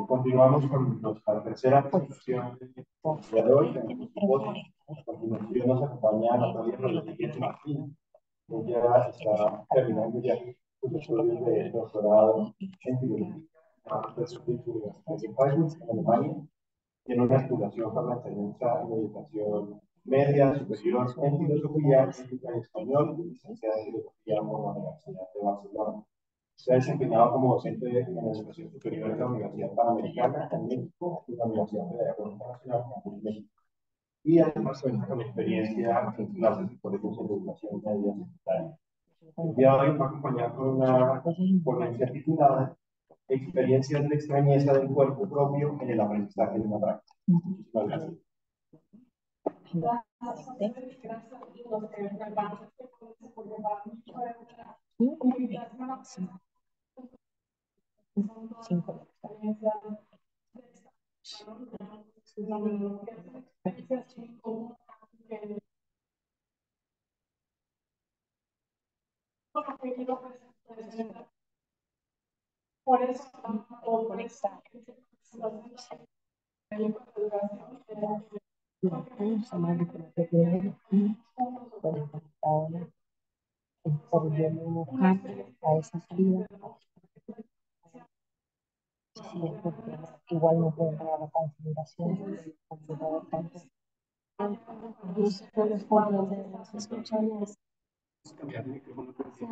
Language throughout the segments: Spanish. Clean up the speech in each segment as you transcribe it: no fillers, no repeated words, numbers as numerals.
Continuamos con nuestra tercera presentación del día de hoy. A continuación nos acompaña Natalia Rodríguez Martín. Ella está terminando ya sus estudios de doctorado en filosofía de su Universidad de Freiburg, en Alemania. Tiene una titulación para la enseñanza en educación media superior en filosofía crítica en español y licenciada en filosofía por la Universidad de Barcelona. Se ha desempeñado como docente en educación superior en la Universidad Panamericana en México y la Universidad Pedagógica Nacional en México. Y además cuenta con experiencia en clases y colegios en educación media secundaria. El día de hoy va a acompañar con una ponencia titulada Experiencias de extrañeza del cuerpo propio en el aprendizaje de una práctica. Muchísimas gracias. Por eso, por esta a esa salida. Igual no puedo entrar a la configuración del computador tanto.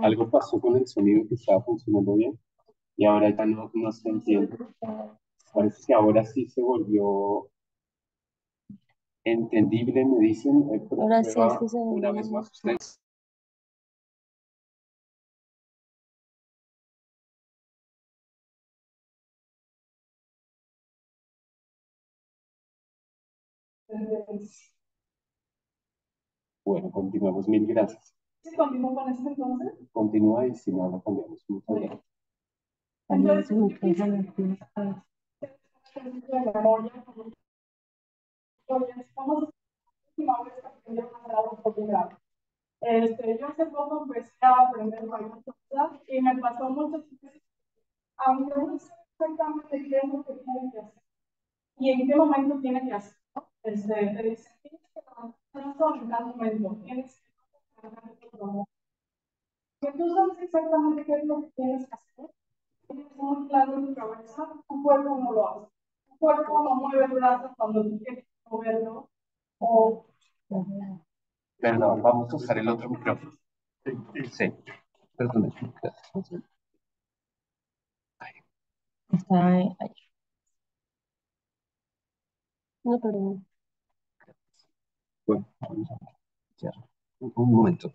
Algo pasó con el sonido que estaba funcionando bien y ahora ya no se entiende. Parece que ahora sí se volvió entendible, me dicen. Ahora sí, es que se una vez más ustedes. Bueno, continuamos. Mil gracias. ¿Sí continúo con esto entonces? Continúa y si no, lo cambiamos. Muchas gracias. Estamos última vez que aprendimos a hacer algo por primera vez. Yo hace poco empecé a aprender varias cosas y me pasó muchas veces, aunque no sé exactamente qué es lo que tiene que hacer y en qué momento tiene que hacer. Te dicen, tienes que levantar en cada momento, tienes que levantar. Si tú sabes exactamente qué es lo que tienes que hacer, tienes muy claro en tu cabeza, tu cuerpo no lo hace. Tu cuerpo no mueve el brazo cuando tú quieres moverlo. O... Perdón, vamos a usar el otro micrófono. Sí, perdón. Gracias. Está ahí. No, pero... Bueno, vamos a ver. Un momento.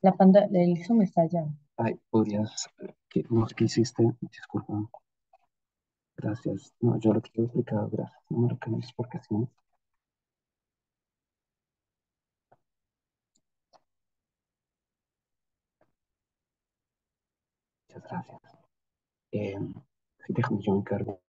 La pantalla del Zoom está allá. Ay, podrías... ¿Qué hiciste? Disculpa. Gracias. No, yo lo que te he explicado, gracias. No me lo cambies porque si no... Muchas gracias. Sí, déjame, yo me encargo.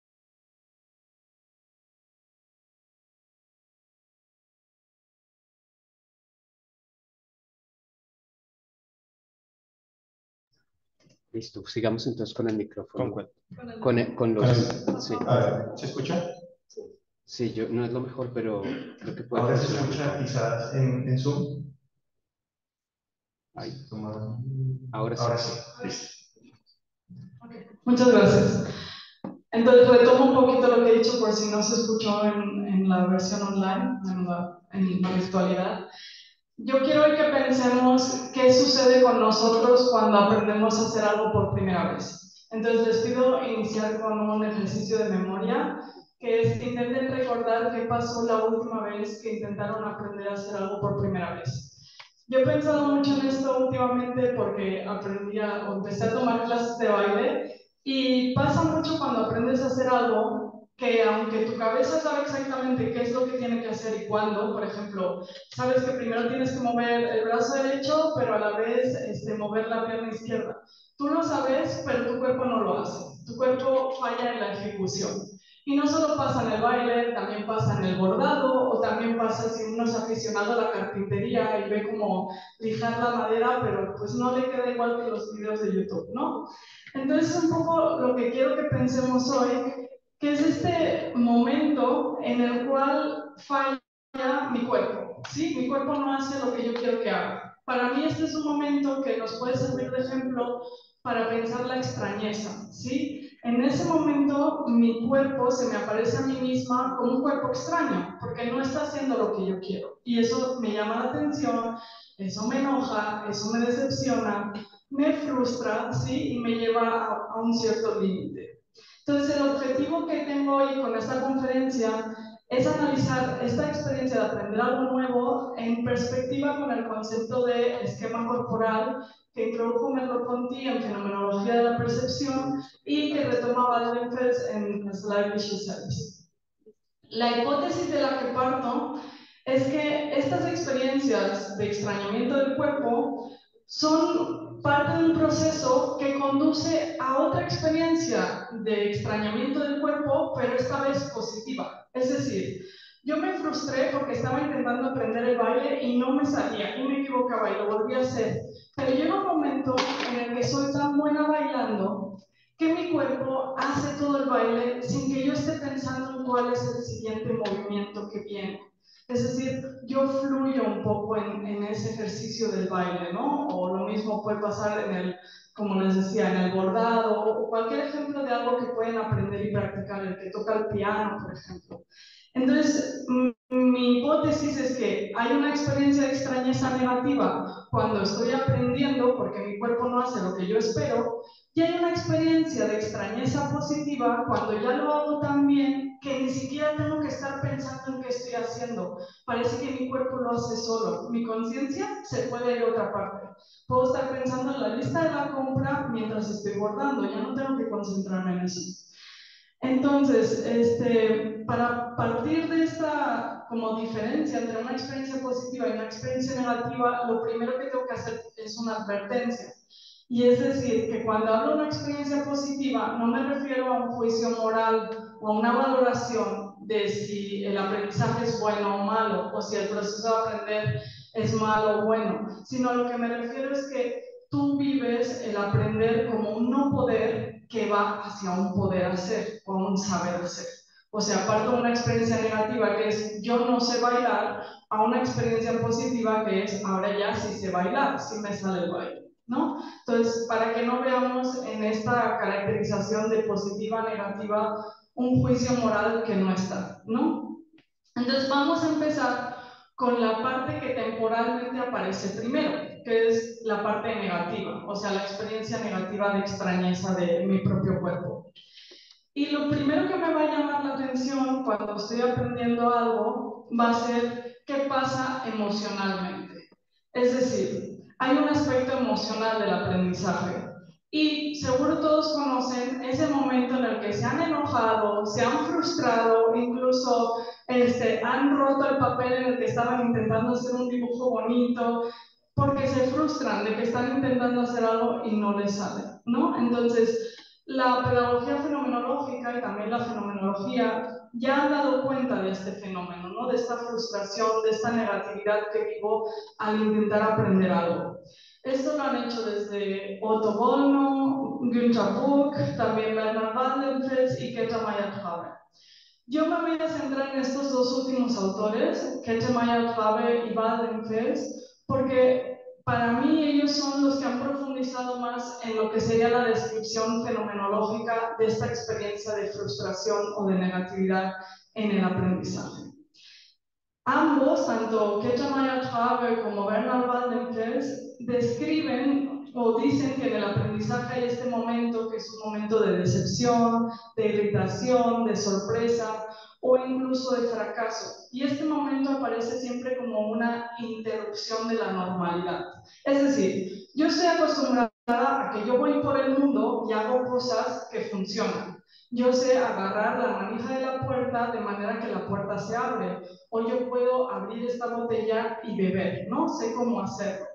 Listo, sigamos entonces con el micrófono. ¿Con cuál? Con los... Sí. A ver, ¿se escucha? Sí, yo, no es lo mejor, pero creo que puede Ahora se funcionar escucha mejor. quizás en Zoom. Ahí. Ahora Ahora sí. sí. Listo. Muchas gracias. Entonces retomo un poquito lo que he dicho por si no se escuchó en la versión online, en la virtualidad. Yo quiero que pensemos qué sucede con nosotros cuando aprendemos a hacer algo por primera vez. Entonces les pido iniciar con un ejercicio de memoria, que es intenten recordar qué pasó la última vez que intentaron aprender a hacer algo por primera vez. Yo he pensado mucho en esto últimamente porque o empecé a tomar clases de baile y pasa mucho cuando aprendes a hacer algo que aunque tu cabeza sabe exactamente qué es lo que tiene que hacer y cuándo, por ejemplo, sabes que primero tienes que mover el brazo derecho, pero a la vez mover la pierna izquierda. Tú lo sabes, pero tu cuerpo no lo hace. Tu cuerpo falla en la ejecución. Y no solo pasa en el baile, también pasa en el bordado, o también pasa si uno es aficionado a la carpintería y ve cómo lijar la madera, pero pues no le queda igual que los videos de YouTube, ¿no? Entonces, un poco lo que quiero que pensemos hoy, que es este momento en el cual falla mi cuerpo, ¿sí? Mi cuerpo no hace lo que yo quiero que haga. Para mí este es un momento que nos puede servir de ejemplo para pensar la extrañeza, ¿sí? En ese momento mi cuerpo se me aparece a mí misma como un cuerpo extraño, porque no está haciendo lo que yo quiero. Y eso me llama la atención, eso me enoja, eso me decepciona, me frustra, ¿sí? Y me lleva a un cierto límite. Entonces, el objetivo que tengo hoy con esta conferencia es analizar esta experiencia de aprender algo nuevo en perspectiva con el concepto de esquema corporal que introdujo Merleau-Ponty en fenomenología de la percepción y que retoma Waldenfels en Slide Visual Service. La hipótesis de la que parto es que estas experiencias de extrañamiento del cuerpo son parte de un proceso que conduce a otra experiencia de extrañamiento del cuerpo, pero esta vez positiva. Es decir, yo me frustré porque estaba intentando aprender el baile y no me salía, y me equivocaba y lo volví a hacer. Pero llega un momento en el que soy tan buena bailando que mi cuerpo hace todo el baile sin que yo esté pensando en cuál es el siguiente movimiento que viene. Es decir, yo fluyo un poco en ese ejercicio del baile, ¿no? O lo mismo puede pasar en el, como les decía, en el bordado, o cualquier ejemplo de algo que pueden aprender y practicar, el que toca el piano, por ejemplo. Entonces, mi hipótesis es que hay una experiencia de extrañeza negativa cuando estoy aprendiendo porque mi cuerpo no hace lo que yo espero, y hay una experiencia de extrañeza positiva cuando ya lo hago tan bien que ni siquiera tengo que estar pensando en qué estoy haciendo. Parece que mi cuerpo lo hace solo. Mi conciencia se puede ir a otra parte. Puedo estar pensando en la lista de la compra mientras estoy bordando, ya no tengo que concentrarme en eso. Entonces, para partir de esta como diferencia entre una experiencia positiva y una experiencia negativa, lo primero que tengo que hacer es una advertencia. Y es decir, que cuando hablo de una experiencia positiva, no me refiero a un juicio moral o a una valoración de si el aprendizaje es bueno o malo, o si el proceso de aprender es malo o bueno, sino a lo que me refiero es que tú vives el aprender como un no poder que va hacia un poder hacer o un saber hacer. O sea, parto de una experiencia negativa que es yo no sé bailar a una experiencia positiva que es ahora ya sí sé bailar, sí me sale el baile, ¿no? Entonces, para que no veamos en esta caracterización de positiva, negativa, un juicio moral que no está, ¿no? Entonces, vamos a empezar con la parte que temporalmente aparece primero, que es la parte negativa, o sea, la experiencia negativa de extrañeza de mi propio cuerpo. Y lo primero que me va a llamar la atención cuando estoy aprendiendo algo va a ser qué pasa emocionalmente. Es decir, hay un aspecto emocional del aprendizaje. Y seguro todos conocen ese momento en el que se han enojado, se han frustrado, incluso han roto el papel en el que estaban intentando hacer un dibujo bonito, porque se frustran de que están intentando hacer algo y no les sale, ¿no? Entonces, la pedagogía fenomenológica y también la fenomenología ya han dado cuenta de este fenómeno, ¿no? De esta frustración, de esta negatividad que vivo al intentar aprender algo. Esto lo han hecho desde Otto Bono, Günther Buck, también Bernard Waldenfels y Kettermeier-Traube. Yo me voy a centrar en estos dos últimos autores, Kettermeier-Traube y Waldenfels, porque para mí ellos son los que han profundizado más en lo que sería la descripción fenomenológica de esta experiencia de frustración o de negatividad en el aprendizaje. Ambos, tanto Kettermeier-Traube como Bernard Waldenfels, describen o dicen que en el aprendizaje hay este momento que es un momento de decepción, de irritación, de sorpresa o incluso de fracaso. Y este momento aparece siempre como una interrupción de la normalidad. Es decir, yo estoy acostumbrada a que yo voy por el mundo y hago cosas que funcionan. Yo sé agarrar la manija de la puerta de manera que la puerta se abre, o yo puedo abrir esta botella y beber, ¿no? Sé cómo hacerlo.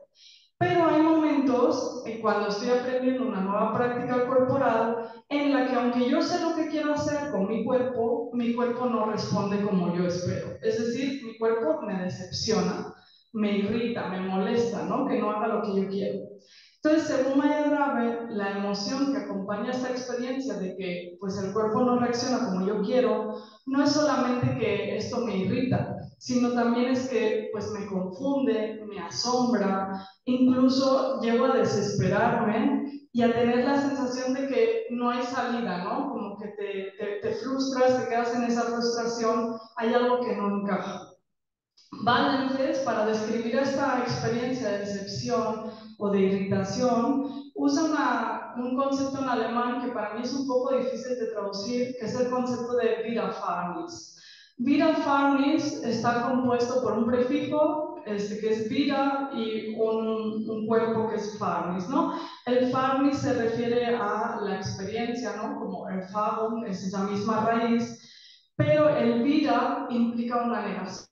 Pero hay momentos cuando estoy aprendiendo una nueva práctica corporal en la que aunque yo sé lo que quiero hacer con mi cuerpo no responde como yo espero. Es decir, mi cuerpo me decepciona, me irrita, me molesta, ¿no? Que no haga lo que yo quiero. Entonces, según Maya Draver, la emoción que acompaña esta experiencia de que pues, el cuerpo no reacciona como yo quiero, no es solamente que esto me irrita, sino también es que pues, me confunde, me asombra, incluso llego a desesperarme y a tener la sensación de que no hay salida, ¿no? Como que te frustras, te quedas en esa frustración, hay algo que no encaja. Waldenfels, para describir esta experiencia de decepción o de irritación, usa un concepto en alemán que para mí es un poco difícil de traducir, que es el concepto de Widerfahrnis. Widerfahrnis está compuesto por un prefijo que es vida y un cuerpo que es Fahrnis, ¿no? El Fahrnis se refiere a la experiencia, ¿no? Como Erfahrung, es esa misma raíz, pero el vida implica una negación,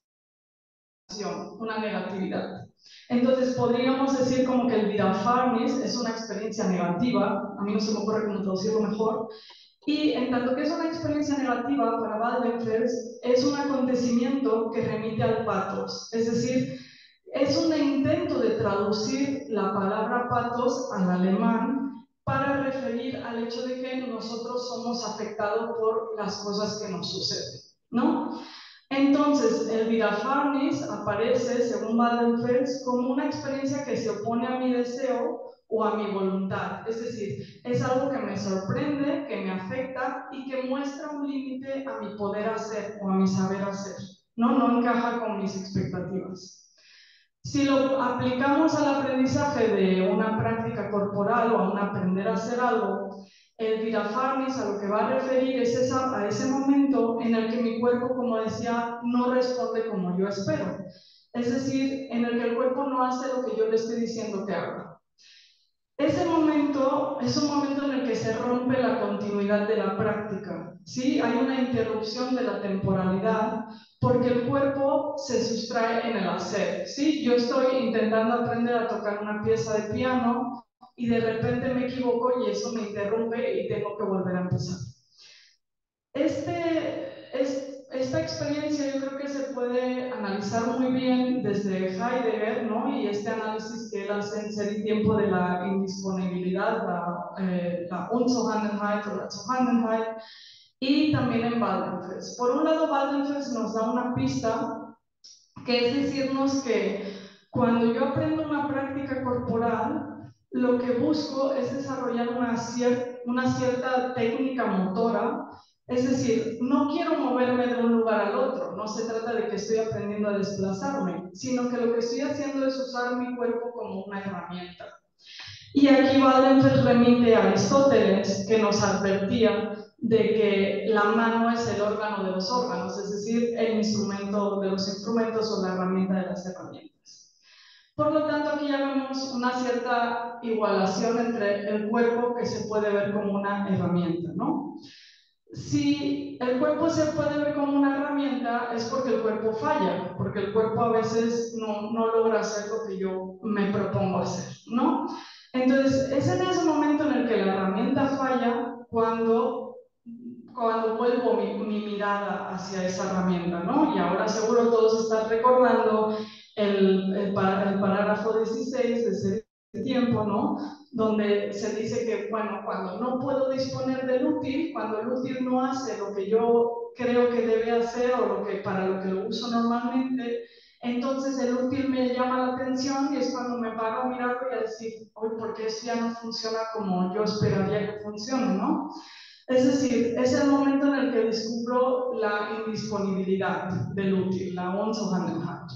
una negatividad. Entonces podríamos decir como que el Widerfahrnis es una experiencia negativa, a mí no se me ocurre cómo traducirlo mejor, y en tanto que es una experiencia negativa para Waldenfels, es un acontecimiento que remite al pathos, es decir, es un intento de traducir la palabra pathos al alemán para referir al hecho de que nosotros somos afectados por las cosas que nos suceden, ¿no? Entonces, el Widerfahrnis aparece, según Waldenfels, como una experiencia que se opone a mi deseo o a mi voluntad. Es decir, es algo que me sorprende, que me afecta y que muestra un límite a mi poder hacer o a mi saber hacer. No encaja con mis expectativas. Si lo aplicamos al aprendizaje de una práctica corporal o a un aprender a hacer algo, el Widerfahrnis a lo que va a referir es a ese momento en el que mi cuerpo, como decía, no responde como yo espero. Es decir, en el que el cuerpo no hace lo que yo le estoy diciendo que haga. Ese momento es un momento en el que se rompe la continuidad de la práctica, ¿sí? Hay una interrupción de la temporalidad porque el cuerpo se sustrae en el hacer, ¿sí? Yo estoy intentando aprender a tocar una pieza de piano y de repente me equivoco y eso me interrumpe y tengo que volver a empezar. Esta experiencia yo creo que se puede analizar muy bien desde Heidegger, ¿no? Y este análisis que él hace en Ser y Tiempo de la indisponibilidad, la Unzugehörigkeit o la Zugehörigkeit, y también en Waldenfels. Por un lado, Waldenfels nos da una pista, que es decirnos que cuando yo aprendo una práctica corporal, lo que busco es desarrollar una cierta técnica motora. Es decir, no quiero moverme de un lugar al otro, no se trata de que estoy aprendiendo a desplazarme, sino que lo que estoy haciendo es usar mi cuerpo como una herramienta. Y aquí Waldenfels remite a Aristóteles, que nos advertía de que la mano es el órgano de los órganos, es decir, el instrumento de los instrumentos o la herramienta de las herramientas. Por lo tanto, aquí ya vemos una cierta igualación entre el cuerpo que se puede ver como una herramienta, ¿no? Si el cuerpo se puede ver como una herramienta es porque el cuerpo falla, porque el cuerpo a veces no logra hacer lo que yo me propongo hacer, ¿no? Entonces, es en ese momento en el que la herramienta falla cuando vuelvo mi mirada hacia esa herramienta, ¿no? Y ahora seguro todos están recordando el parágrafo 16 de ese tiempo, ¿no? Donde se dice que, bueno, cuando no puedo disponer del útil, cuando el útil no hace lo que yo creo que debe hacer o para lo que lo uso normalmente, entonces el útil me llama la atención y es cuando me paro a mirarlo y a decir, oye, ¿por qué esto ya no funciona como yo esperaría que funcione, ¿no? Es decir, es el momento en el que descubro la indisponibilidad del útil, la Unzugehörigkeit.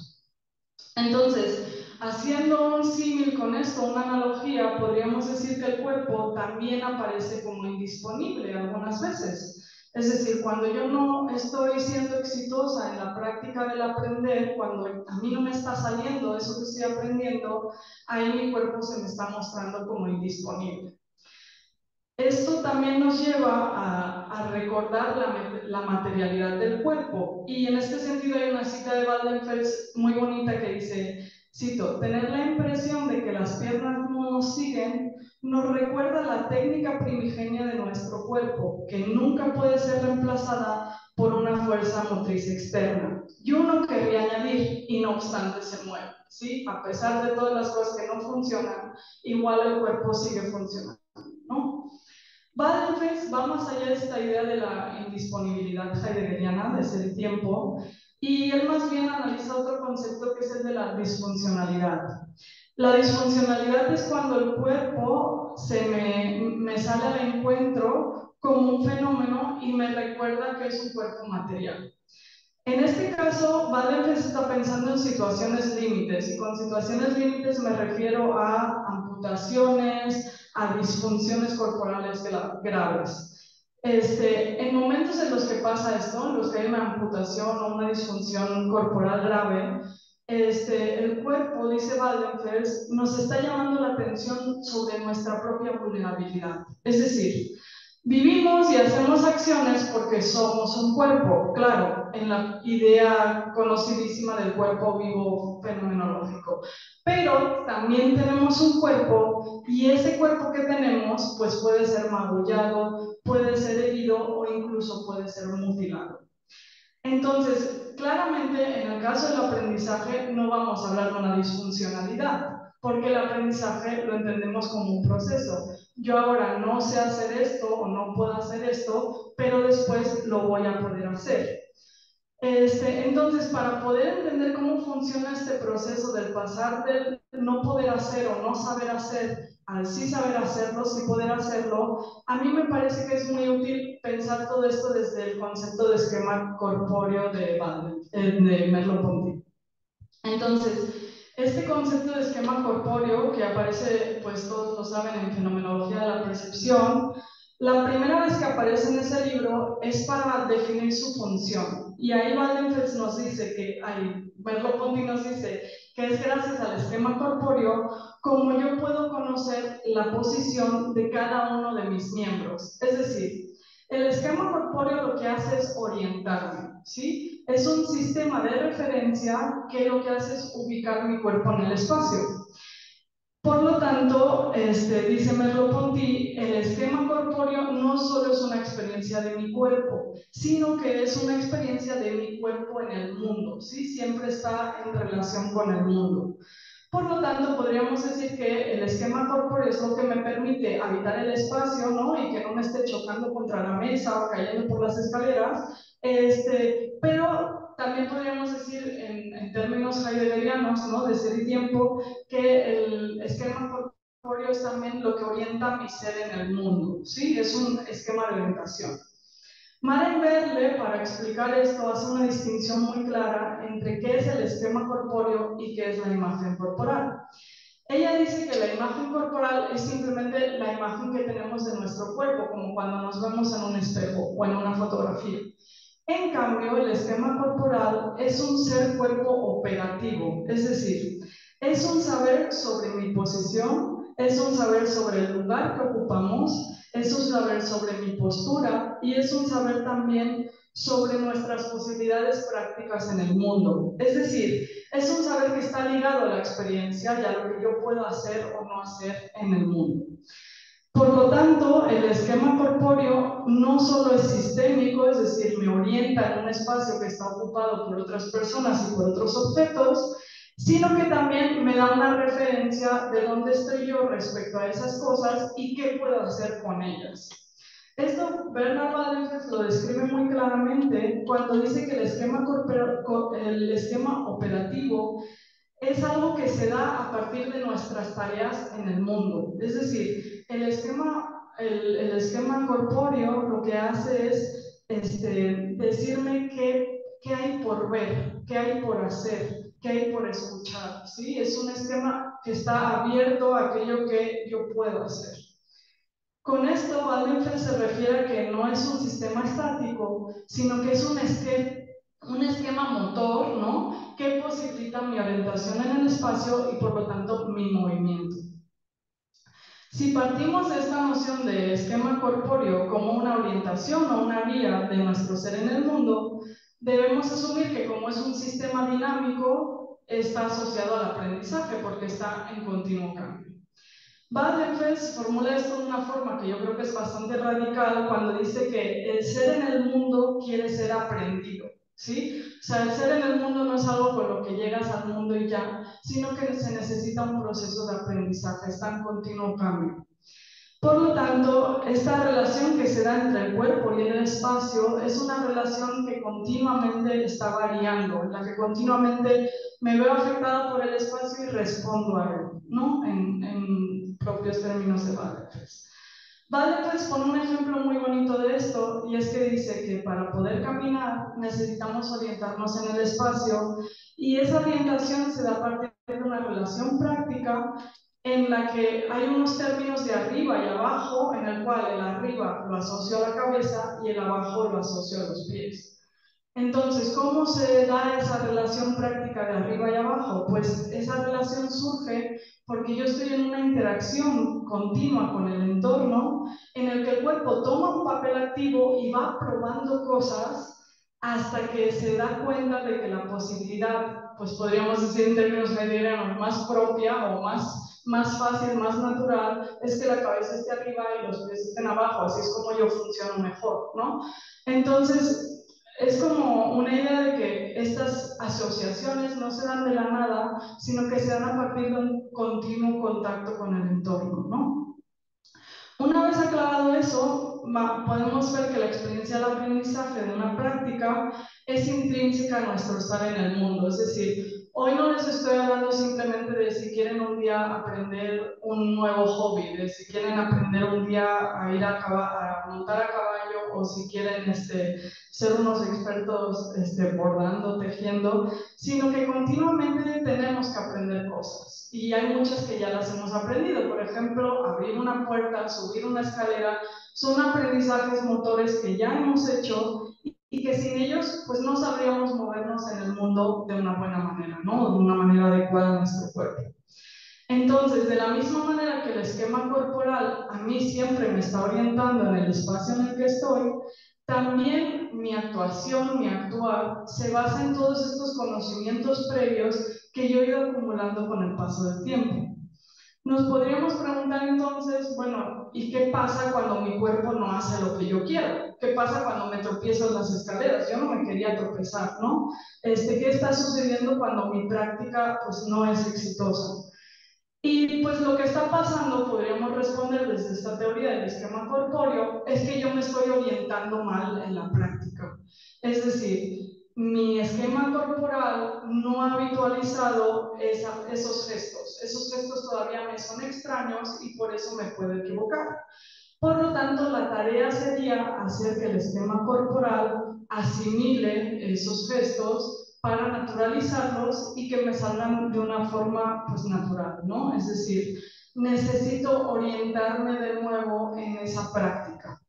Entonces, haciendo un símil con esto, una analogía, podríamos decir que el cuerpo también aparece como indisponible algunas veces. Es decir, cuando yo no estoy siendo exitosa en la práctica del aprender, cuando a mí no me está saliendo eso que estoy aprendiendo, ahí mi cuerpo se me está mostrando como indisponible. Esto también nos lleva a recordar la materialidad del cuerpo. Y en este sentido hay una cita de Waldenfels muy bonita que dice, cito, tener la impresión de que las piernas no nos siguen nos recuerda la técnica primigenia de nuestro cuerpo, que nunca puede ser reemplazada por una fuerza motriz externa. Y uno querría añadir, y no obstante se mueve. ¿sí? A pesar de todas las cosas que no funcionan, igual el cuerpo sigue funcionando, ¿no? Waldenfels va más allá de esta idea de la indisponibilidad heideggeriana, de ser tiempo, y él más bien analiza otro concepto que es el de la disfuncionalidad. La disfuncionalidad es cuando el cuerpo me sale al encuentro como un fenómeno y me recuerda que es un cuerpo material. En este caso, Waldenfels está pensando en situaciones límites, y con situaciones límites me refiero a amputaciones, a disfunciones corporales graves. En momentos en los que pasa esto, en los que hay una amputación o una disfunción corporal grave, el cuerpo, dice Waldenfels, nos está llamando la atención sobre nuestra propia vulnerabilidad. Es decir, vivimos y hacemos acciones porque somos un cuerpo, claro, en la idea conocidísima del cuerpo vivo fenomenológico. Pero también tenemos un cuerpo y ese cuerpo que tenemos pues puede ser magullado, puede ser herido o incluso puede ser mutilado. Entonces, claramente en el caso del aprendizaje no vamos a hablar de una disfuncionalidad, porque el aprendizaje lo entendemos como un proceso. Yo ahora no sé hacer esto o no puedo hacer esto, pero después lo voy a poder hacer. Entonces, para poder entender cómo funciona este proceso del pasar del no poder hacer o no saber hacer al sí saber hacerlo, sí poder hacerlo, a mí me parece que es muy útil pensar todo esto desde el concepto de esquema corpóreo de Merleau-Ponty. Entonces, este concepto de esquema corpóreo, que aparece, pues todos lo saben, en Fenomenología de la Percepción, la primera vez que aparece en ese libro es para definir su función. Y ahí Waldenfels nos dice que, Merleau-Ponty nos dice que es gracias al esquema corpóreo como yo puedo conocer la posición de cada uno de mis miembros. Es decir, el esquema corpóreo lo que hace es orientarme, ¿sí? Es un sistema de referencia que lo que hace es ubicar mi cuerpo en el espacio. Por lo tanto, dice Merleau-Ponty, el esquema corpóreo no solo es una experiencia de mi cuerpo, sino que es una experiencia de mi cuerpo en el mundo, ¿sí? Siempre está en relación con el mundo. Por lo tanto, podríamos decir que el esquema corpóreo es lo que me permite habitar el espacio, ¿no? Y que no me esté chocando contra la mesa o cayendo por las escaleras, pero también podríamos decir en términos heideggerianos, ¿no? De ser y tiempo, que el esquema corpóreo es también lo que orienta mi ser en el mundo, ¿sí? Es un esquema de orientación. Maren Berle, para explicar esto, hace una distinción muy clara entre qué es el esquema corpóreo y qué es la imagen corporal. Ella dice que la imagen corporal es simplemente la imagen que tenemos de nuestro cuerpo, como cuando nos vemos en un espejo o en una fotografía. En cambio, el esquema corporal es un ser cuerpo operativo, es decir, es un saber sobre mi posición, es un saber sobre el lugar que ocupamos, es un saber sobre mi postura y es un saber también sobre nuestras posibilidades prácticas en el mundo. Es decir, es un saber que está ligado a la experiencia y a lo que yo puedo hacer o no hacer en el mundo. Por lo tanto, el esquema corpóreo no solo es sistémico, es decir, me orienta en un espacio que está ocupado por otras personas y por otros objetos, sino que también me da una referencia de dónde estoy yo respecto a esas cosas y qué puedo hacer con ellas. Esto Bernard Waldenfels lo describe muy claramente cuando dice que el esquema operativo es algo que se da a partir de nuestras tareas en el mundo. Es decir, el esquema corpóreo lo que hace es decirme qué hay por ver, qué hay por hacer, qué hay por escuchar. ¿Sí? Es un esquema que está abierto a aquello que yo puedo hacer. Con esto, Waldenfels se refiere a que no es un sistema estático, sino que es un esquema motor, ¿no? Que posibilita mi orientación en el espacio y por lo tanto mi movimiento. Si partimos de esta noción de esquema corpóreo como una orientación o una guía de nuestro ser en el mundo, debemos asumir que como es un sistema dinámico, está asociado al aprendizaje porque está en continuo cambio. Waldenfels formula esto de una forma que yo creo que es bastante radical cuando dice que el ser en el mundo quiere ser aprendido. ¿sí? O sea, el ser en el mundo no es algo con lo que llegas al mundo y ya, sino que se necesita un proceso de aprendizaje, está en continuo cambio. Por lo tanto, esta relación que se da entre el cuerpo y el espacio es una relación que continuamente está variando, en la que continuamente me veo afectada por el espacio y respondo a él, ¿no? En propios términos de Valdez. Valdez pone un ejemplo muy bonito de esto y es que dice que para poder caminar necesitamos orientarnos en el espacio y esa orientación se da a partir de una relación práctica en la que hay unos términos de arriba y abajo, en el cual el arriba lo asocio a la cabeza y el abajo lo asocio a los pies. Entonces, ¿cómo se da esa relación práctica de arriba y abajo? Pues esa relación surge porque yo estoy en una interacción continua con el entorno en el que el cuerpo toma un papel activo y va probando cosas hasta que se da cuenta de que la posibilidad, pues podríamos decir en términos medianos, más propia o más fácil, más natural, es que la cabeza esté arriba y los pies estén abajo, así es como yo funciono mejor, ¿no? Entonces, es como una idea de que estas asociaciones no se dan de la nada, sino que se dan a partir de un continuo contacto con el entorno, ¿no? Una vez aclarado eso, podemos ver que la experiencia del aprendizaje de una práctica es intrínseca a nuestro estar en el mundo. Es decir, hoy no les estoy hablando simplemente de si quieren un día aprender un nuevo hobby, de si quieren aprender un día a ir a montar a caballo o si quieren ser unos expertos bordando, tejiendo, sino que continuamente tenemos que aprender cosas. Y hay muchas que ya las hemos aprendido. Por ejemplo, abrir una puerta, subir una escalera, son aprendizajes motores que ya hemos hecho y que sin ellos pues no sabríamos movernos en el mundo de una buena manera, ¿no? De una manera adecuada a nuestro cuerpo. Entonces, de la misma manera que el esquema corporal a mí siempre me está orientando en el espacio en el que estoy, también mi actuación, mi actuar, se basa en todos estos conocimientos previos que yo he ido acumulando con el paso del tiempo. Nos podríamos preguntar entonces, bueno, ¿y qué pasa cuando mi cuerpo no hace lo que yo quiero? ¿Qué pasa cuando me tropiezo en las escaleras? Yo no me quería tropezar, ¿no? ¿Qué está sucediendo cuando mi práctica pues, no es exitosa? Y pues lo que está pasando, podríamos responder desde esta teoría del esquema corpóreo, es que yo me estoy orientando mal en la práctica. Es decir, mi esquema corporal no ha habitualizado esos gestos. Esos gestos todavía me son extraños y por eso me puedo equivocar. Por lo tanto, la tarea sería hacer que el esquema corporal asimile esos gestos para naturalizarlos y que me salgan de una forma pues, natural, ¿no? Es decir, necesito orientarme de nuevo en esa práctica.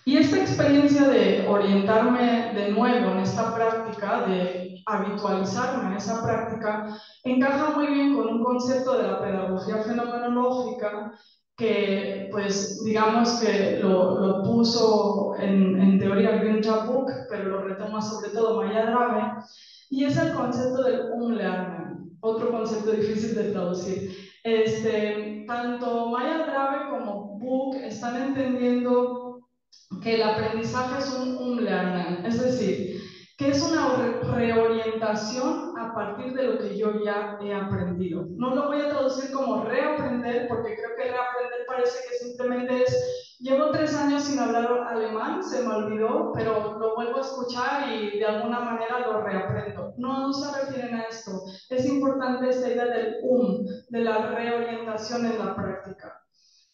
Y esta experiencia de orientarme de nuevo en esta práctica, de habitualizarme en esa práctica, encaja muy bien con un concepto de la pedagogía fenomenológica que, pues, digamos que lo puso en teoría Günther Buch, pero lo retoma sobre todo Maya Drave, y es el concepto del Umlernen, otro concepto difícil de traducir. Tanto Maya Drave como Buch están entendiendo que el aprendizaje es un Umlernen, es decir, que es una reorientación a partir de lo que yo ya he aprendido. No lo voy a traducir como reaprender, porque creo que reaprender parece que simplemente es, llevo 3 años sin hablar alemán, se me olvidó, pero lo vuelvo a escuchar y de alguna manera lo reaprendo. No, no se refieren a esto. Es importante esta idea del de la reorientación en la práctica.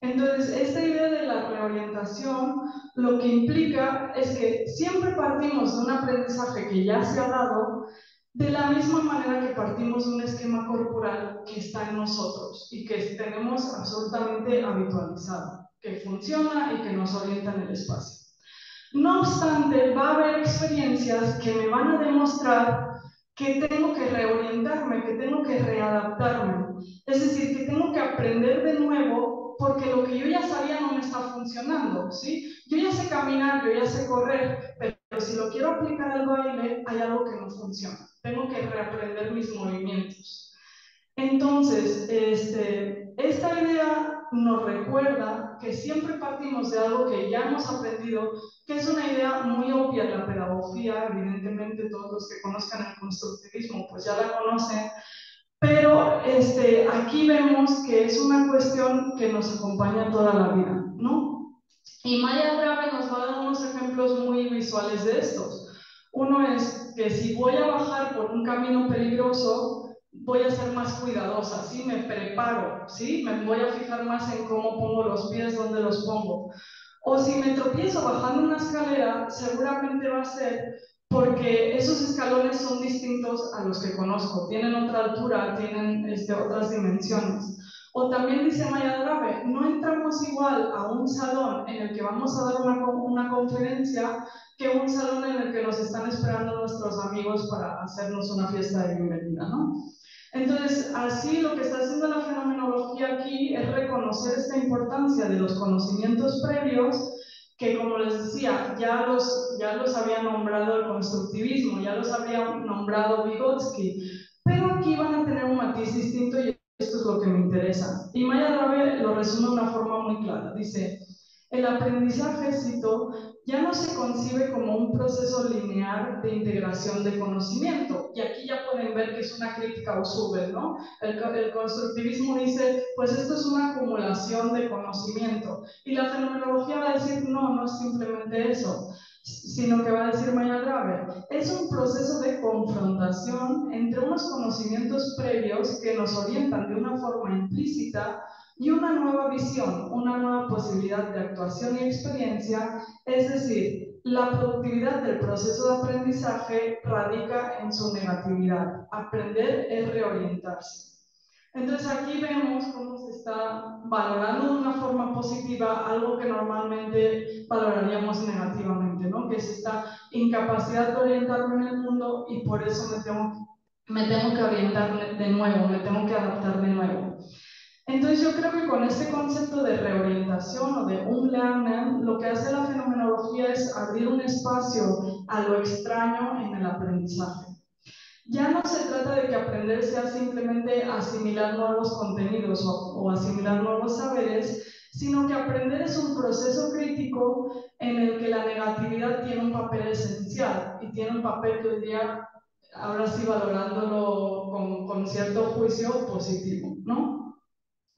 Entonces, esta idea de la reorientación lo que implica es que siempre partimos de un aprendizaje que ya se ha dado de la misma manera que partimos de un esquema corporal que está en nosotros y que tenemos absolutamente habitualizado, que funciona y que nos orienta en el espacio. No obstante, va a haber experiencias que me van a demostrar que tengo que reorientarme, que tengo que readaptarme. Es decir, que tengo que aprender de nuevo porque lo que yo ya sabía no me está funcionando, ¿sí? Yo ya sé caminar, yo ya sé correr, pero si lo quiero aplicar al baile, hay algo que no funciona. Tengo que reaprender mis movimientos. Entonces, esta idea nos recuerda que siempre partimos de algo que ya hemos aprendido, que es una idea muy obvia en la pedagogía, evidentemente todos los que conozcan el constructivismo pues ya la conocen, pero aquí vemos que es una cuestión que nos acompaña toda la vida, ¿no? Y Maya Grave nos va a dar unos ejemplos muy visuales de estos. Uno es que si voy a bajar por un camino peligroso, voy a ser más cuidadosa, ¿sí? Me preparo, ¿sí? Me voy a fijar más en cómo pongo los pies, dónde los pongo. O si me tropiezo bajando una escalera, seguramente va a ser porque esos escalones son distintos a los que conozco, tienen otra altura, tienen otras dimensiones. O también dice Maya Grave, no entramos igual a un salón en el que vamos a dar una conferencia que un salón en el que nos están esperando nuestros amigos para hacernos una fiesta de bienvenida, ¿no? Entonces, así lo que está haciendo la fenomenología aquí es reconocer esta importancia de los conocimientos previos que, como les decía, ya los había nombrado el constructivismo, ya los había nombrado Vygotsky, pero aquí van a tener un matiz distinto y esto es lo que me interesa. Y Maya Rabe lo resume de una forma muy clara. Dice, el aprendizaje, cito, ya no se concibe como un proceso lineal de integración de conocimiento. Y aquí ya pueden ver que es una crítica a Usube, ¿no? El constructivismo dice, pues esto es una acumulación de conocimiento. Y la fenomenología va a decir, no, no es simplemente eso, sino que va a decir Maya Grave, es un proceso de confrontación entre unos conocimientos previos que nos orientan de una forma implícita y una nueva visión, una nueva posibilidad de actuación y experiencia, es decir, la productividad del proceso de aprendizaje radica en su negatividad. Aprender es reorientarse. Entonces aquí vemos cómo se está valorando de una forma positiva algo que normalmente valoraríamos negativamente, ¿no? Que es esta incapacidad de orientarme en el mundo y por eso me tengo que orientar de nuevo, me tengo que adaptar de nuevo. Entonces yo creo que con este concepto de reorientación o de Umlernen, lo que hace la fenomenología es abrir un espacio a lo extraño en el aprendizaje. Ya no se trata de que aprender sea simplemente asimilar nuevos contenidos o asimilar nuevos saberes, sino que aprender es un proceso crítico en el que la negatividad tiene un papel esencial y tiene un papel que hoy día, ahora sí valorándolo con cierto juicio positivo, ¿no?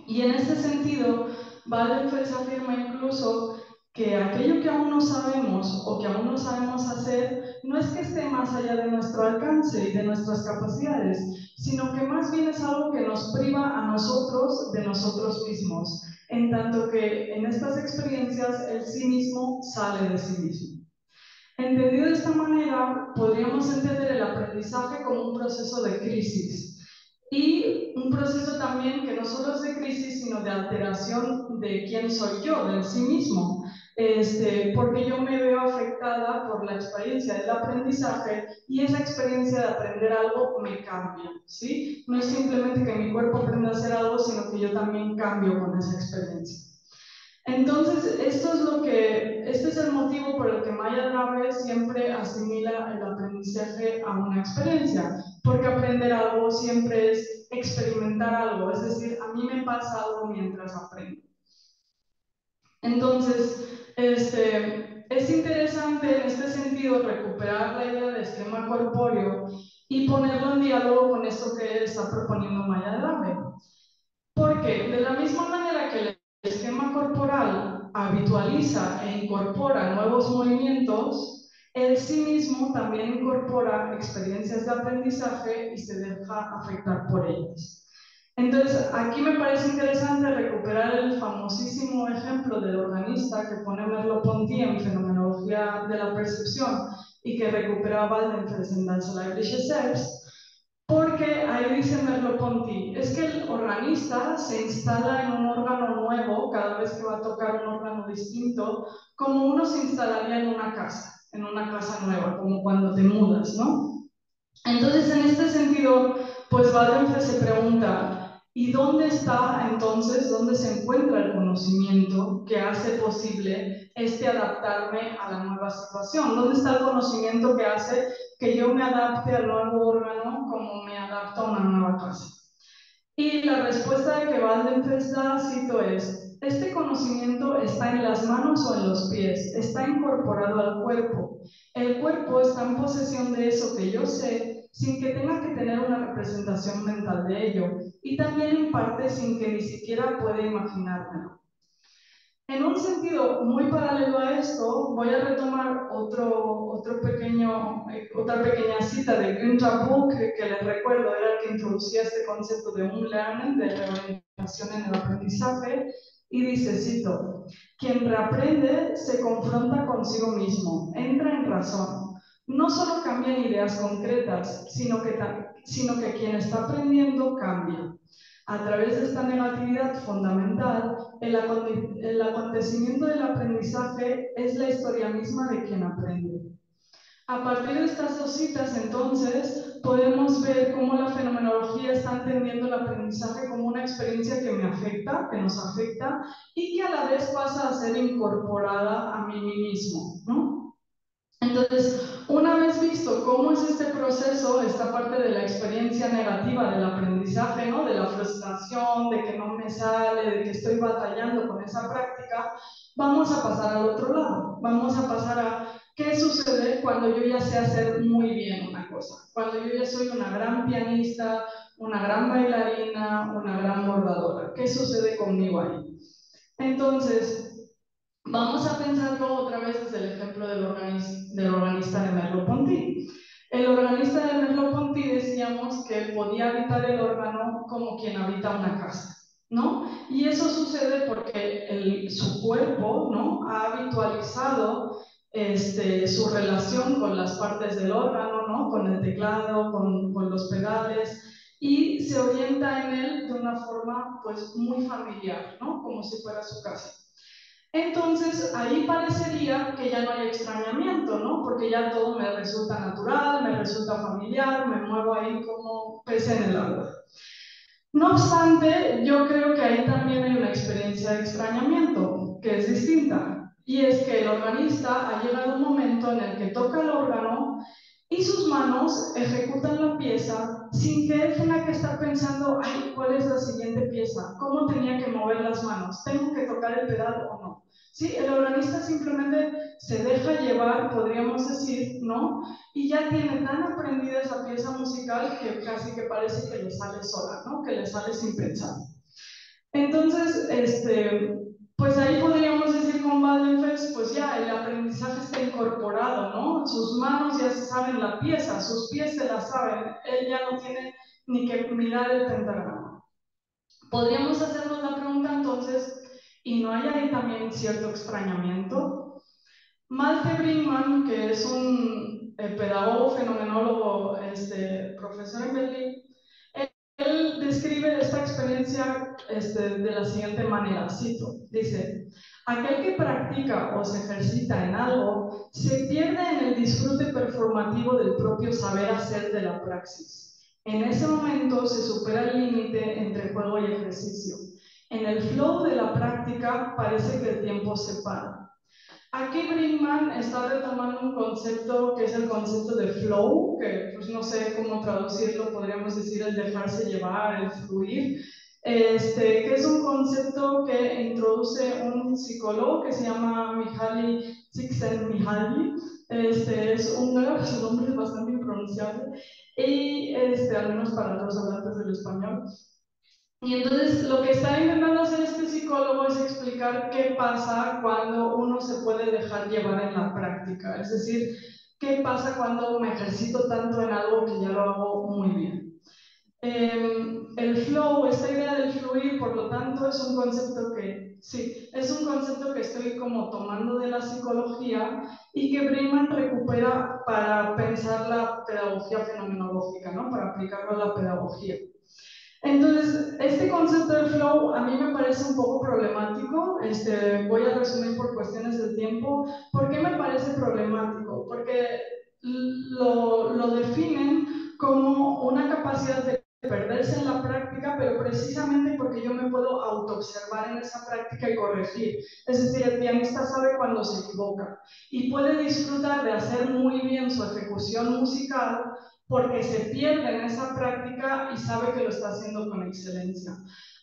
Y en ese sentido, Waldenfels afirma incluso que aquello que aún no sabemos o que aún no sabemos hacer no es que esté más allá de nuestro alcance y de nuestras capacidades, sino que más bien es algo que nos priva a nosotros de nosotros mismos, en tanto que en estas experiencias el sí mismo sale de sí mismo. Entendido de esta manera, podríamos entender el aprendizaje como un proceso de crisis y un proceso también que no solo es de crisis, sino de alteración de quién soy yo, del sí mismo, porque yo me veo afectada por la experiencia del aprendizaje y esa experiencia de aprender algo me cambia, ¿sí? No es simplemente que mi cuerpo aprenda a hacer algo, sino que yo también cambio con esa experiencia. Entonces, este es el motivo por el que Maya Grave siempre asimila el aprendizaje a una experiencia, porque aprender algo siempre es experimentar algo, es decir, a mí me pasa algo mientras aprendo. Entonces, es interesante en este sentido recuperar la idea de esquema corpóreo y ponerlo en diálogo con esto que está proponiendo Maya Grave. Porque de la misma manera que el esquema corporal habitualiza e incorpora nuevos movimientos, el sí mismo también incorpora experiencias de aprendizaje y se deja afectar por ellas. Entonces, aquí me parece interesante recuperar el famosísimo ejemplo del organista que pone Merleau-Ponty en Fenomenología de la Percepción y que recupera Waldenfels en Das Leibliche Selbst, porque ahí dice Merleau-Ponty, es que el organista se instala en un órgano nuevo cada vez que va a tocar un órgano distinto, como uno se instalaría en una casa nueva, como cuando te mudas, ¿no? Entonces, en este sentido, pues Waldenfels se pregunta, ¿y dónde está entonces, dónde se encuentra el conocimiento que hace posible adaptarme a la nueva situación? ¿Dónde está el conocimiento que hace que yo me adapte al nuevo órgano como me adapto a una nueva casa? Y la respuesta de que Waldenfels da, cito, es, este conocimiento está en las manos o en los pies, está incorporado al cuerpo. El cuerpo está en posesión de eso que yo sé sin que tenga que tener una representación mental de ello y también en parte sin que ni siquiera pueda imaginármelo. En un sentido muy paralelo a esto, voy a retomar otra pequeña cita de Günther Buch, que les recuerdo era el que introducía este concepto de unlearning, de reorientación en el aprendizaje, y dice, cito, quien reaprende se confronta consigo mismo, entra en razón. No solo cambian ideas concretas, sino que quien está aprendiendo cambia. A través de esta negatividad fundamental, el acontecimiento del aprendizaje es la historia misma de quien aprende. A partir de estas dos citas, entonces, podemos ver cómo la fenomenología está entendiendo el aprendizaje como una experiencia que me afecta, que nos afecta, y que a la vez pasa a ser incorporada a mí mismo, ¿no? Entonces, una vez visto cómo es este proceso, esta parte de la experiencia negativa del aprendizaje, ¿no? De la frustración, de que no me sale, de que estoy batallando con esa práctica, vamos a pasar al otro lado. Vamos a pasar a qué sucede cuando yo ya sé hacer muy bien una cosa. Cuando yo ya soy una gran pianista, una gran bailarina, una gran bordadora. ¿Qué sucede conmigo ahí? Entonces, vamos a pensarlo otra vez desde el ejemplo del organista de Merleau-Ponty. El organista de Merleau-Ponty decíamos que podía habitar el órgano como quien habita una casa, ¿no? Y eso sucede porque su cuerpo, ¿no? Ha habitualizado su relación con las partes del órgano, ¿no? Con el teclado, con los pedales, y se orienta en él de una forma pues muy familiar, ¿no? Como si fuera su casa. Entonces, ahí parecería que ya no hay extrañamiento, ¿no? Porque ya todo me resulta natural, me resulta familiar, me muevo ahí como pez en el agua. No obstante, yo creo que ahí también hay una experiencia de extrañamiento, que es distinta. Y es que el organista ha llegado un momento en el que toca el órgano y sus manos ejecutan la pieza sin que él tenga que estar pensando, ay, ¿cuál es la siguiente pieza? ¿Cómo tenía que mover las manos? ¿Tengo que tocar el pedal o no? Sí, el organista simplemente se deja llevar, podríamos decir, ¿no? Y ya tiene tan aprendida esa pieza musical que casi que parece que le sale sola, ¿no? Que le sale sin pensar. Entonces, pues ahí podríamos decir con Waldenfels, pues ya el aprendizaje está incorporado, ¿no? Sus manos ya se saben la pieza, sus pies se la saben, él ya no tiene ni que mirar el pentagrama. Podríamos hacernos la pregunta entonces, ¿y no hay ahí también cierto extrañamiento? Malte Brinkmann, que es un pedagogo, fenomenólogo, profesor en Berlín, él describe esta experiencia de la siguiente manera, cito, dice, aquel que practica o se ejercita en algo se pierde en el disfrute performativo del propio saber hacer de la praxis. En ese momento se supera el límite entre juego y ejercicio. En el flow de la práctica parece que el tiempo se para. Aquí Brinkmann está retomando un concepto que es el concepto de flow, que pues no sé cómo traducirlo, podríamos decir el dejarse llevar, el fluir, que es un concepto que introduce un psicólogo que se llama Mihaly Csikszentmihalyi. Es húngaro, su nombre es bastante impronunciable, y al menos para los hablantes del español. Y entonces lo que está intentando hacer este psicólogo es explicar qué pasa cuando uno se puede dejar llevar en la práctica. Es decir, qué pasa cuando me ejercito tanto en algo que ya lo hago muy bien. El flow, esta idea del fluir, por lo tanto, es un concepto que, sí, es un concepto que estoy como tomando de la psicología y que Brinkmann recupera para pensar la pedagogía fenomenológica, ¿no? Para aplicarlo a la pedagogía. Entonces, este concepto del flow a mí me parece un poco problemático. Voy a resumir por cuestiones del tiempo. ¿Por qué me parece problemático? Porque lo definen como una capacidad de perderse en la práctica, pero precisamente porque yo me puedo autoobservar en esa práctica y corregir. Es decir, el pianista sabe cuando se equivoca y puede disfrutar de hacer muy bien su ejecución musical porque se pierde en esa práctica y sabe que lo está haciendo con excelencia.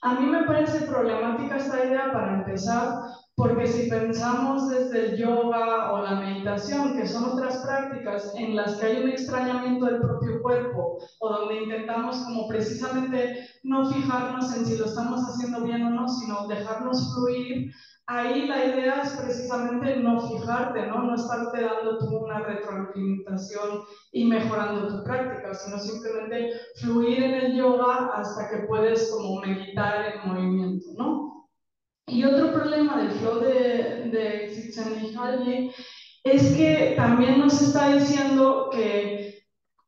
A mí me parece problemática esta idea para empezar, porque si pensamos desde el yoga o la meditación, que son otras prácticas en las que hay un extrañamiento del propio cuerpo, o donde intentamos como precisamente no fijarnos en si lo estamos haciendo bien o no, sino dejarnos fluir, ahí la idea es precisamente no fijarte, ¿no? No estarte dando tú una retroalimentación y mejorando tu práctica, sino simplemente fluir en el yoga hasta que puedes como meditar en movimiento, ¿no? Y otro problema del flow de Csikszentmihalyi es que también nos está diciendo que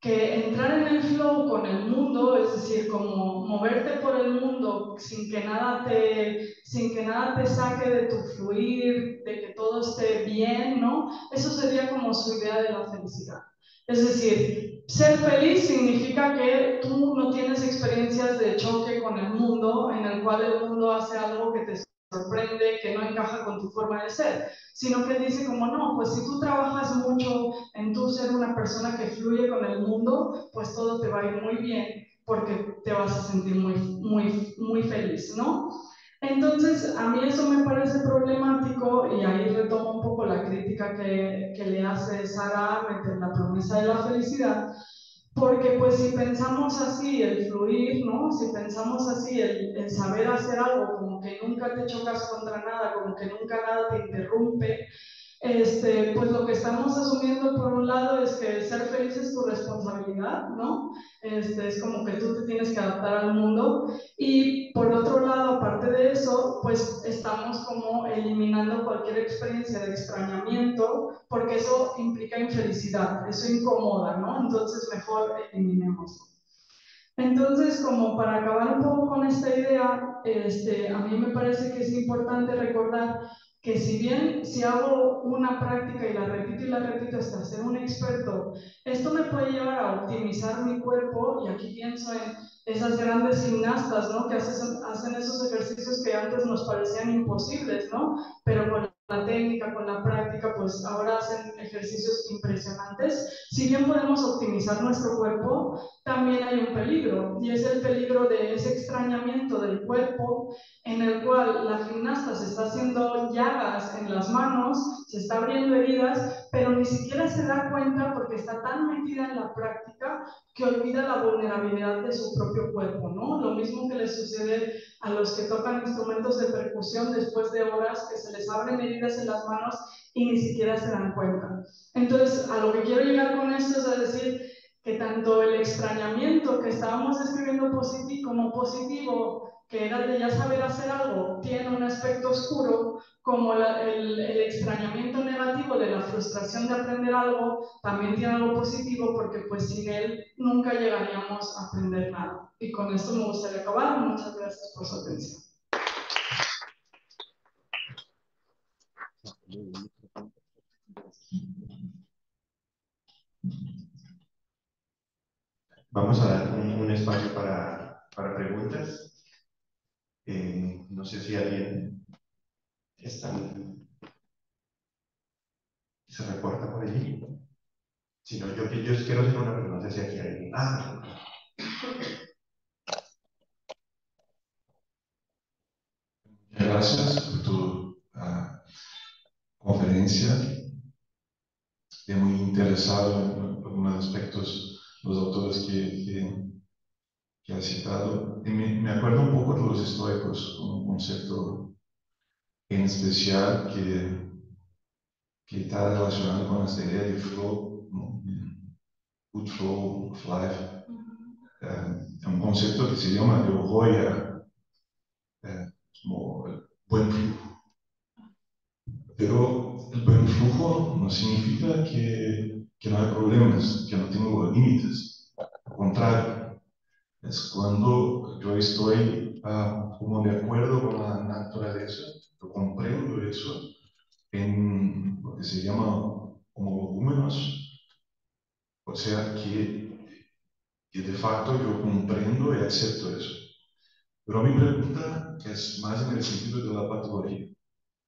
entrar en el flow con el mundo, es decir, como moverte por el mundo sin que nada te saque de tu fluir, de que todo esté bien, ¿no? Eso sería como su idea de la felicidad. Es decir, ser feliz significa que tú no tienes experiencias de choque con el mundo, en el cual el mundo hace algo que te sorprende, que no encaja con tu forma de ser, sino que dice como no, pues si tú trabajas mucho en tú ser una persona que fluye con el mundo, pues todo te va a ir muy bien porque te vas a sentir muy feliz, ¿no? Entonces, a mí eso me parece problemático y ahí retomo un poco la crítica que le hace Sara Ahmed en La promesa de la felicidad, porque pues si pensamos así, el fluir, ¿no? Si pensamos así, el saber hacer algo, como que nunca te chocas contra nada, como que nunca nada te interrumpe, pues lo que estamos asumiendo por un lado es que ser feliz es tu responsabilidad, ¿no? Es como que tú te tienes que adaptar al mundo y por otro lado, aparte de eso, pues estamos como eliminando cualquier experiencia de extrañamiento porque eso implica infelicidad, eso incomoda, ¿no? Entonces mejor eliminemos. Entonces, como para acabar un poco con esta idea, a mí me parece que es importante recordar que si bien si hago una práctica y la repito hasta ser un experto, esto me puede llevar a optimizar mi cuerpo, y aquí pienso en esas grandes gimnastas, ¿no? Que hacen esos ejercicios que antes nos parecían imposibles, ¿no? Pero con la técnica, con la práctica, pues ahora hacen ejercicios impresionantes. Si bien podemos optimizar nuestro cuerpo, también hay un peligro, y es el peligro de ese extrañamiento del cuerpo en el cual la gimnasta se está haciendo llagas en las manos, se está abriendo heridas, pero ni siquiera se da cuenta porque está tan metida en la práctica que olvida la vulnerabilidad de su propio cuerpo, ¿no? Lo mismo que le sucede a los que tocan instrumentos de percusión después de horas que se les abren heridas en las manos y ni siquiera se dan cuenta. Entonces, a lo que quiero llegar con esto es a decir que tanto el extrañamiento que estábamos describiendo como positivo, que era de ya saber hacer algo, tiene un aspecto oscuro, como el extrañamiento negativo de la frustración de aprender algo, también tiene algo positivo, porque pues sin él nunca llegaríamos a aprender nada. Y con esto me gustaría acabar. Muchas gracias por su atención. Vamos a dar un espacio para preguntas. No sé si alguien se reporta por allí. Si no, yo quiero hacer una pregunta, no sé si aquí hay alguien. Gracias por tu conferencia. Estoy muy interesado en algunos aspectos, los autores que has citado. Y me acuerdo un poco de los estoicos, un concepto en especial que está relacionado con esta idea de flow, ¿no? Good flow of life. Es un concepto que se llama de euoia, como el buen flujo. Pero el buen flujo no significa que no hay problemas, que no tengo límites. Al contrario, es cuando yo estoy como de acuerdo con la naturaleza, yo comprendo eso en lo que se llama homologúmenos, o sea que de facto yo comprendo y acepto eso. Pero mi pregunta es más en el sentido de la patología.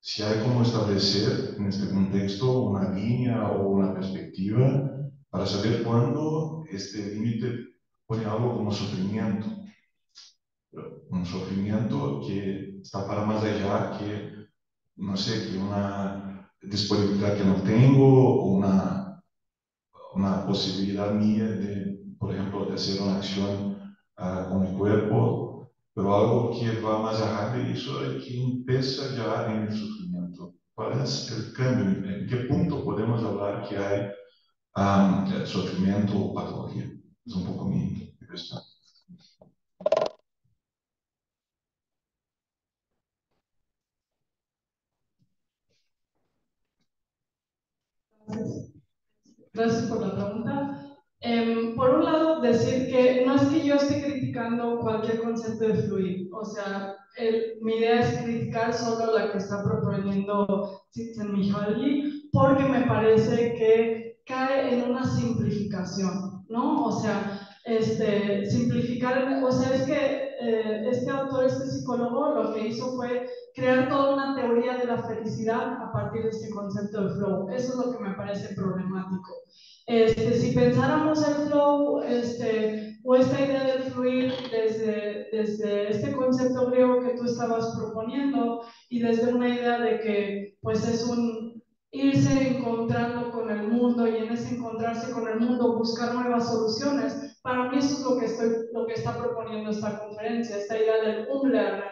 Si hay como establecer en este contexto una línea o una perspectiva para saber cuándo este límite pone algo como sufrimiento. Pero un sufrimiento que está para más allá que, no sé, que una disponibilidad que no tengo o una posibilidad mía de, por ejemplo, de hacer una acción con mi cuerpo, pero algo que va más allá de eso y que empieza ya en el sufrimiento. ¿Cuál es el cambio? ¿En qué punto podemos hablar que hay sufrimiento o patología? Es un poco mi cuestión. Gracias por la pregunta. Por un lado, decir que no es que yo esté criticando cualquier concepto de fluir, o sea, mi idea es criticar solo la que está proponiendo Csikszentmihalyi, porque me parece que cae en una simplificación, ¿no? O sea, simplificar, o sea, es que este autor, este psicólogo, lo que hizo fue crear toda una teoría de la felicidad a partir de este concepto de flow. Eso es lo que me parece problemático. Si pensáramos el flow o esta idea del fluir desde este concepto griego que tú estabas proponiendo y desde una idea de que pues es un irse encontrando con el mundo y en ese encontrarse con el mundo buscar nuevas soluciones, para mí eso es lo que está proponiendo esta conferencia, esta idea del umlernen,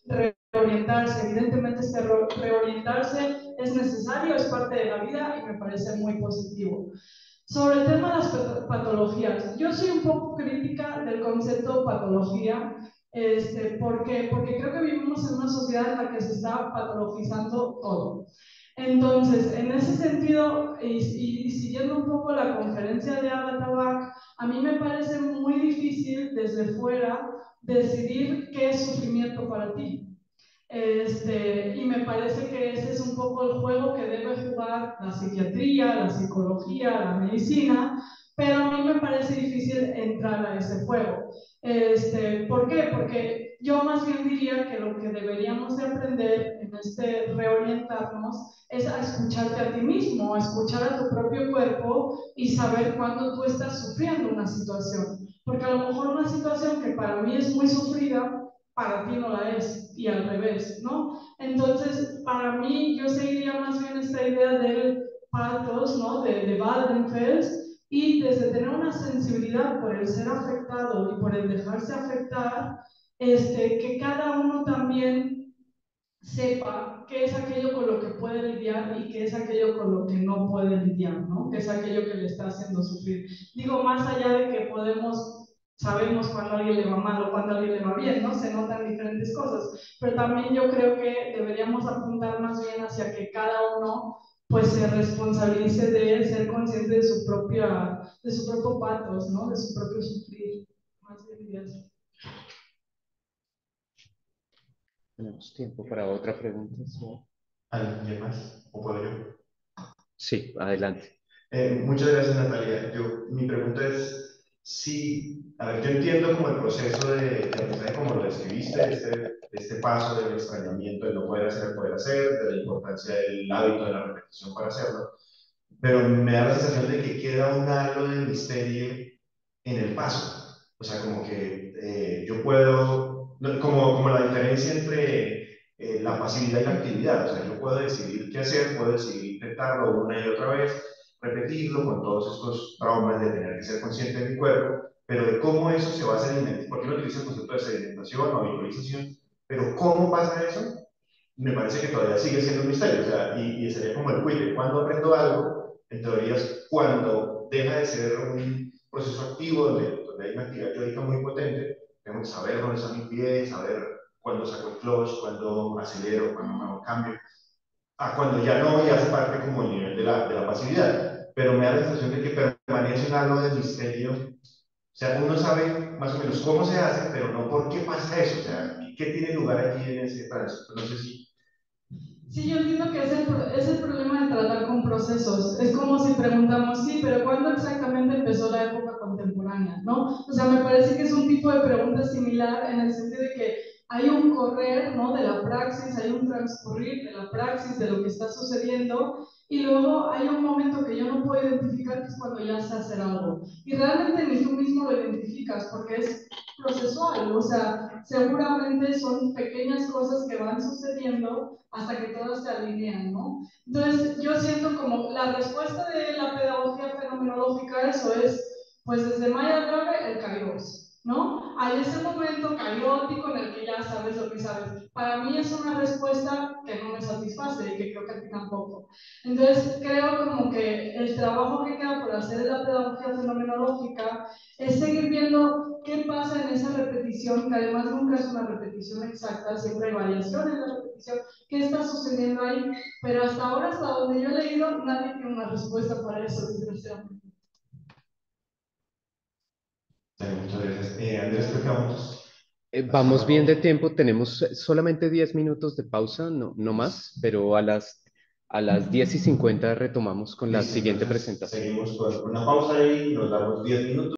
del reorientarse. Evidentemente este reorientarse es necesario, es parte de la vida y me parece muy positivo. Sobre el tema de las patologías, yo soy un poco crítica del concepto patología, porque creo que vivimos en una sociedad en la que se está patologizando todo. Entonces, en ese sentido, y siguiendo un poco la conferencia de Agatha Bach, a mí me parece muy difícil desde fuera decidir qué es sufrimiento para ti. Y me parece que ese es un poco el juego que debe jugar la psiquiatría, la psicología, la medicina, pero a mí me parece difícil entrar a ese juego. ¿Por qué? Porque yo más bien diría que lo que deberíamos de aprender en este reorientarnos es a escucharte a ti mismo, a escuchar a tu propio cuerpo y saber cuándo tú estás sufriendo una situación. Porque a lo mejor una situación que para mí es muy sufrida, para ti no la es, y al revés, ¿no? Entonces, para mí, yo seguiría más bien esta idea del pathos, ¿no? De Waldenfels, y desde tener una sensibilidad por el ser afectado y por el dejarse afectar, que cada uno también sepa qué es aquello con lo que puede lidiar y qué es aquello con lo que no puede lidiar, ¿no? Qué es aquello que le está haciendo sufrir. Digo, más allá de que sabemos cuando a alguien le va mal o cuando a alguien le va bien, ¿no? Se notan diferentes cosas, pero también yo creo que deberíamos apuntar más bien hacia que cada uno pues se responsabilice de ser consciente de su propio patos, ¿no? De su propio sufrir. Más bien eso. Tenemos tiempo para otra pregunta. ¿Alguien más? ¿O puedo yo? Sí, adelante. Muchas gracias, Natalia. Mi pregunta es si, a ver, yo entiendo como el proceso de aprendizaje, como lo describiste, este paso del extrañamiento, del no poder hacer, el poder hacer, de la importancia del hábito de la repetición para hacerlo, pero me da la sensación de que queda un halo de misterio en el paso. O sea, como que yo puedo, como la diferencia entre la pasividad y la actividad. O sea, yo puedo decidir qué hacer, puedo decidir intentarlo una y otra vez, repetirlo con todos estos traumas de tener que ser consciente de mi cuerpo, pero de cómo eso se va a sedimentar, porque no utiliza el concepto de sedimentación o habitualización, pero cómo pasa eso, me parece que todavía sigue siendo un misterio. O sea, y sería como el quiz, cuando aprendo algo, en teoría es cuando deja de ser un proceso activo donde hay una actividad teórica muy potente, tengo que saber dónde está mi pie, saber cuándo saco el clutch, cuándo acelero, cuándo me hago cambio, a cuando ya no, ya hace parte como el nivel de la pasividad. Pero me da la sensación de que permanece un halo de misterio. O sea, uno sabe más o menos cómo se hace, pero no por qué pasa eso. O sea, ¿qué tiene lugar aquí en ese tránsito? No sé si... Sí, yo entiendo que es el problema de tratar con procesos. Es como si preguntamos, sí, pero ¿cuándo exactamente empezó la época contemporánea? ¿No? O sea, me parece que es un tipo de pregunta similar en el sentido de que hay un correr, ¿no? De la praxis, hay un transcurrir de la praxis, de lo que está sucediendo, y luego hay un momento que yo no puedo identificar, que es cuando que ya sé hacer algo. Y realmente ni tú mismo lo identificas porque es procesual, o sea, seguramente son pequeñas cosas que van sucediendo hasta que todas se alinean, ¿no? Entonces, yo siento como la respuesta de la pedagogía fenomenológica a eso es, pues desde Maya Grave, el Kairos, ¿no? Hay ese momento caótico en el que ya sabes lo que sabes. Para mí es una respuesta que no me satisface y que creo que a ti tampoco. Entonces, creo como que el trabajo que queda por hacer en la pedagogía fenomenológica es seguir viendo qué pasa en esa repetición, que además nunca es una repetición exacta, siempre hay variaciones en la repetición, qué está sucediendo ahí, pero hasta ahora, hasta donde yo he leído, nadie tiene una respuesta para eso, desgraciadamente. Muchas gracias. Andrés, creo que vamos. Vamos bien de tiempo, tenemos solamente 10 minutos de pausa, no más, pero a las 10:50 retomamos con la Listo, siguiente entonces, presentación. seguimos con una pausa y nos damos 10 minutos.